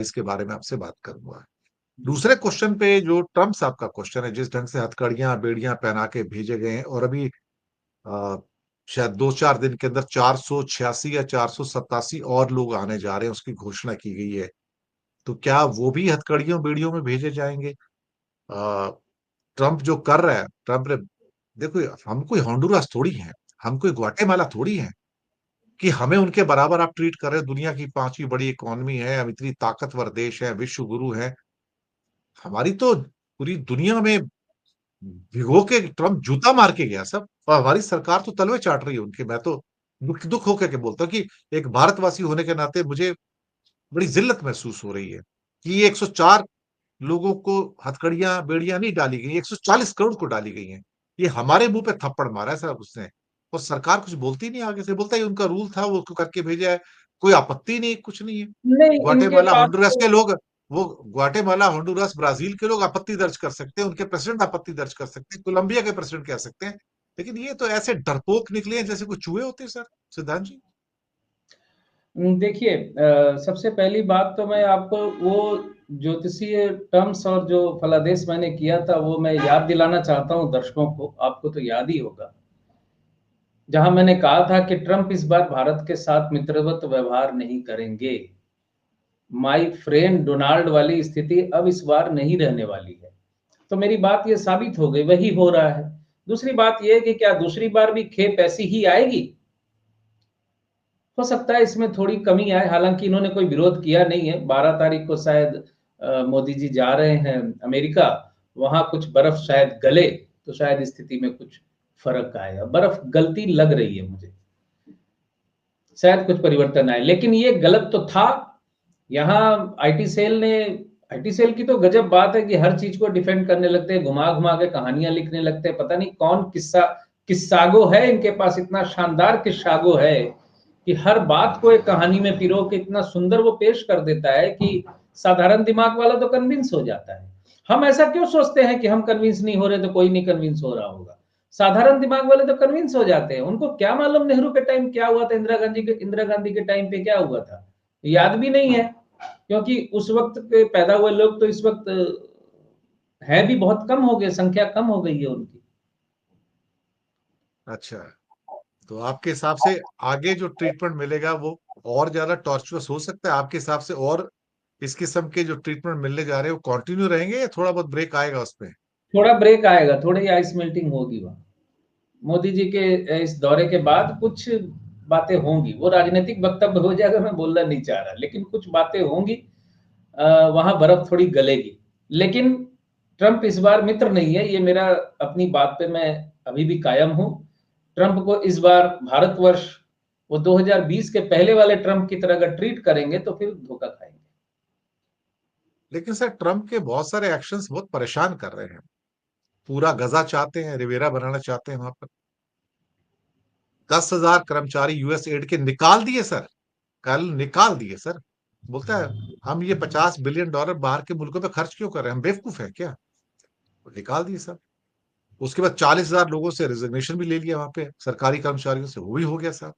इसके बारे में आपसे बात करूंगा। दूसरे क्वेश्चन पे जो ट्रम्प साहब का क्वेश्चन है, जिस ढंग से हथकड़ियां बेड़ियां पहना के भेजे गए हैं और अभी अ, शायद 2-4 दिन के अंदर 486 या 487 और लोग आने जा रहे हैं, उसकी घोषणा की गई है। तो क्या वो भी हथकड़ियों बेड़ियों में भेजे जाएंगे? ट्रम्प जो कर रहा है, ट्रम्प ने, देखो हम कोई होंडुरास थोड़ी हैं, हम कोई ग्वाटेमाला थोड़ी हैं कि हमें उनके बराबर आप ट्रीट कर रहे हो। दुनिया की 5वीं बड़ी इकोनॉमी है, हम इतनी ताकतवर देश है, विश्व गुरु है। हमारी तो पूरी दुनिया में भिगो के ट्रम्प जूता मार के गया सब, और हमारी सरकार तो तलवे चाट रही है उनके। मैं तो दुख दुख होकर के बोलता हूँ कि एक भारतवासी होने के नाते मुझे बड़ी जिल्लत महसूस हो रही है कि ये 104 लोगों को हथकड़ियां बेड़ियां नहीं डाली गई, 140 करोड़ को डाली गई हैं। ये हमारे मुंह पे थप्पड़ मारा है साहब उसने, और सरकार कुछ बोलती नहीं, आगे से बोलता है उनका रूल था, वो उसको करके भेजा है, कोई आपत्ति नहीं, कुछ नहीं है। नहीं, इनके ग्वाटेमाला पास होंडुरास तो के लोग, वो ग्वाटेमाला होंडुरास ब्राजील के लोग आपत्ति दर्ज कर सकते हैं, उनके प्रेसिडेंट आपत्ति दर्ज कर सकते हैं, कोलंबिया के प्रेसिडेंट कह सकते हैं। लेकिन ये तो ऐसे डरपोक निकले हैं जैसे कोई चूहे होते हैं सर, सिद्धांत जी। देखिए, सबसे पहली बात तो मैं आपको वो ज्योतिषीय टर्म्स और जो फलादेश मैंने किया था वो मैं याद दिलाना चाहता हूँ दर्शकों को। आपको तो याद ही होगा, जहां मैंने कहा था कि ट्रंप इस बार भारत के साथ मित्रवत व्यवहार नहीं करेंगे। माय फ्रेंड डोनाल्ड वाली स्थिति अब इस बार नहीं रहने वाली है। तो मेरी बात ये साबित हो गई, वही हो रहा है। दूसरी बात ये है कि क्या दूसरी बार भी खेप ऐसी ही आएगी? हो सकता है इसमें थोड़ी कमी आए, हालांकि इन्होंने कोई विरोध किया नहीं है। 12 तारीख को शायद मोदी जी जा रहे हैं अमेरिका, वहां कुछ बर्फ शायद गले, तो शायद स्थिति में कुछ फर्क आएगा। बर्फ गलती लग रही है मुझे, शायद कुछ परिवर्तन आए, लेकिन ये गलत तो था। यहाँ आईटी सेल ने, आईटी सेल की तो गजब बात है कि हर चीज को डिफेंड करने लगते हैं, घुमा घुमा के कहानियां लिखने लगते हैं। पता नहीं कौन किस्सागो है इनके पास, इतना शानदार किस्सागो है कि हर बात को एक कहानी में पिरो के इतना सुंदर वो पेश कर देता है कि साधारण दिमाग वाला तो कन्विंस हो जाता है। हम ऐसा क्यों सोचते हैं कि हम कन्विंस नहीं हो रहे तो कोई नहीं कन्विंस हो रहा होगा? साधारण दिमाग वाले तो कन्विंस हो जाते हैं। उनको क्या मालूम नेहरू के टाइम क्या हुआ था, इंदिरा गांधी के टाइम पे क्या हुआ था, याद भी नहीं है। क्योंकि उस वक्त के पैदा हुए लोग तो इस वक्त है भी बहुत कम हो गए, संख्या कम हो गई है उनकी। अच्छा, तो आपके हिसाब से आगे जो ट्रीटमेंट मिलेगा वो और ज्यादा टॉर्चरस हो सकता है आपके हिसाब से? और इस किस्म के जो ट्रीटमेंट मिलने जा रहे हैं वो कंटिन्यू रहेंगे या थोड़ा बहुत ब्रेक आएगा उसमें? थोड़ा ब्रेक आएगा, थोड़ी आइस मेल्टिंग होगी वहां। मोदी जी के इस दौरे के बाद कुछ बातें होंगी। वो राजनीतिक वक्तव्य हो जाएगा, मैं बोलना नहीं चाह रहा, लेकिन कुछ बातें होंगी। वहां बर्फ थोड़ी गलेगी। लेकिन ट्रंप इस बार मित्र नहीं है, ये मेरा अपनी बात पे मैं अभी भी कायम हूं। ट्रंप को इस बार भारतवर्ष वो 2020 के पहले वाले ट्रंप की तरह अगर ट्रीट करेंगे तो फिर धोखा खाएंगे। लेकिन सर ट्रम्प के बहुत सारे एक्शंस बहुत परेशान कर रहे हैं। पूरा गजा चाहते हैं, रिवेरा बनाना चाहते हैं वहां पर। 10,000 कर्मचारी यूएस एड के निकाल दिए सर, कल निकाल दिए सर। बोलता है हम ये $50 बिलियन बाहर के मुल्कों पे खर्च क्यों कर रहे हैं, हम बेवकूफ हैं क्या? वो निकाल दिए सर। उसके बाद 40,000 लोगों से रिजिग्नेशन भी ले लिया वहां पे, सरकारी कर्मचारियों से, वो भी हो गया साहब।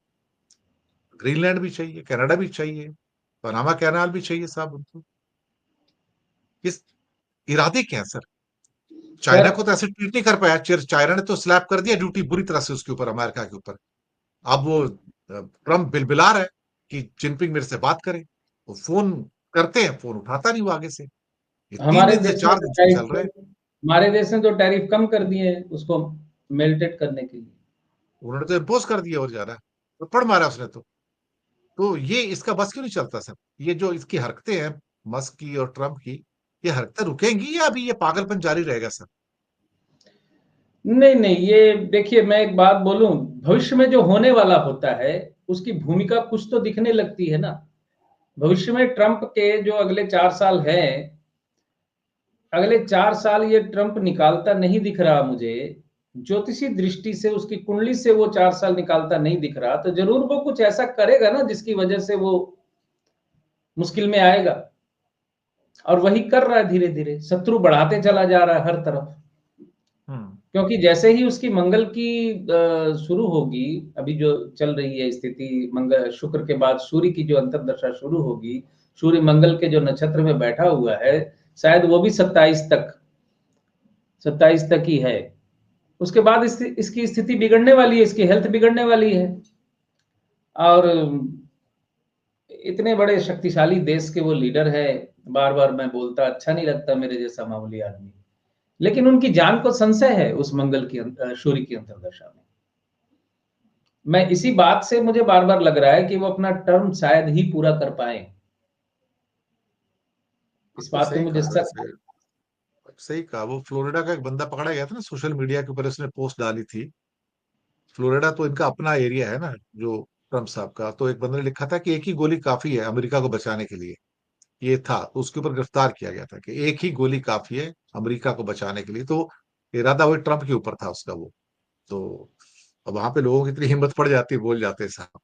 ग्रीनलैंड भी चाहिए, कनाडा भी चाहिए, पनामा कैनाल भी चाहिए साहब उनको। किस इरादे क्या है सर? चाइना खैर, को तो ऐसे ट्रीट नहीं कर पाया, चाइना ने तो स्लैप कर दिया ड्यूटी बुरी तरह से उसके ऊपर, अमेरिका के ऊपर। अब वो ट्रम्प बिलबिला रहा है कि जिनपिंग मेरे से बात करे। वो फोन करते हैं, फोन उठाता नहीं वो आगे से। ये तीन हमारे दिन से देश ने चार तो दिन से टैरिफ चल रहा है। हमारे देश ने तो टैरिफ कम कर दिए उसको मेल्टेड करने के लिए। उन्होंने तो इम्पोज कर दिया और ज्यादा, तो पड़ मारा उसने तो ये इसका बस क्यों नहीं चलता सर? ये जो इसकी हरकतें हैं, मस्क की और ट्रम्प की, ये हरकतें रुकेंगी या अभी ये पागलपन जारी रहेगा सर? नहीं नहीं, ये देखिए, मैं एक बात बोलूं, भविष्य में जो होने वाला होता है उसकी भूमिका कुछ तो दिखने लगती है ना। भविष्य में ट्रंप के जो अगले 4 साल हैं, अगले 4 साल ये ट्रंप निकालता नहीं दिख रहा मुझे। ज्योतिषी दृष्टि से उसकी कुंडली से वो 4 साल निकालता नहीं दिख रहा, तो जरूर वो कुछ ऐसा करेगा ना जिसकी वजह से वो मुश्किल में आएगा। और वही कर रहा है, धीरे धीरे शत्रु बढ़ाते चला जा रहा है हर तरफ। हम्म। क्योंकि जैसे ही उसकी मंगल की शुरू होगी, अभी जो चल रही है स्थिति, मंगल शुक्र के बाद सूर्य की जो अंतर्दशा शुरू होगी, सूर्य मंगल के जो नक्षत्र में बैठा हुआ है, शायद वो भी 27 तक ही है। उसके बाद इसकी स्थिति बिगड़ने वाली है, इसकी हेल्थ बिगड़ने वाली है। और इतने बड़े शक्तिशाली देश के वो लीडर है, बार-बार मैं बोलता, अच्छा नहीं लगता मेरे जैसा मामूली आदमी। लेकिन उनकी जान को संशय है उस मंगल की सूर्य की अंतर्दशा में। मैं इसी बात से मुझे बार-बार लग रहा है कि वो अपना टर्म शायद ही पूरा कर पाएँ। इस बिल्कुल बात पे सही मुझे कहा शक है। वैसे। सही कहा, वो फ्लोरिडा का एक बंदा पकड़ा गया था ना, सोशल मीडिया के ऊपर उसने पोस्ट डाली थी। फ्लोरिडा तो इनका अपना एरिया है ना, जो ट्रम्प साहब का। तो एक बंदे ने लिखा था कि एक ही गोली काफी है अमेरिका को बचाने के लिए। ये था, तो उसके ऊपर गिरफ्तार किया गया था कि एक ही गोली काफी है अमेरिका को बचाने के लिए। तो इरादा वही ट्रम्प के ऊपर था उसका वो। तो अब वहां पे लोगों की इतनी हिम्मत पड़ जाती है, बोल जाते हैं साहब।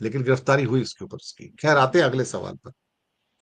लेकिन गिरफ्तारी हुई उसके ऊपर उसकी। खैर, आते हैं अगले सवाल पर।